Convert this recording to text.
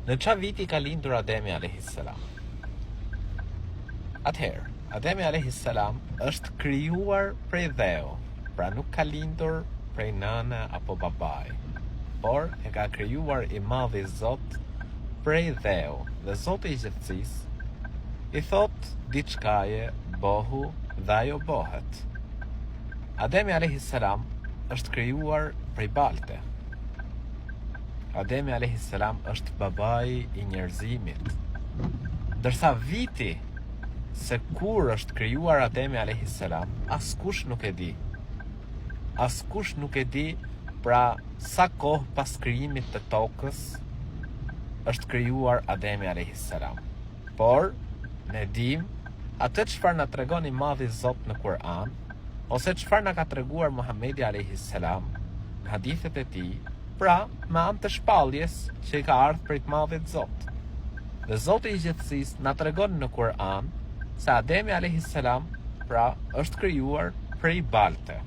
Në qa viti ka lindur Ademi a.s. Atëherë, Ademi a.s. është krijuar prej dheu, pra nuk ka lindur prej nëne apo babaj, por e ka krijuar i madhi Zot prej dheu, dhe Zoti i gjithësisë i thot diçkaje bohu dhe ajo bohet. Ademi a.s. është krijuar prej balte. Ademi a.s. është babai i njerëzimit. Ndërsa viti se kur është krijuar Ademi a.s. askush nuk e di. Askush nuk e di pra sa kohë pas krijimit të tokës është krijuar Ademi a.s. Por ne dim atë çfarë na tregon i madhi Zot në Kur'an, ose çfarë na ka treguar Muhamedi a.s. në hadithet e tij, pra me anë të shpalljes që i ka ardhur prej të madhit Zot. Dhe Zoti i gjithësisë na tregon në Kur'an se Ademi a.s. pra është krijuar prej balte.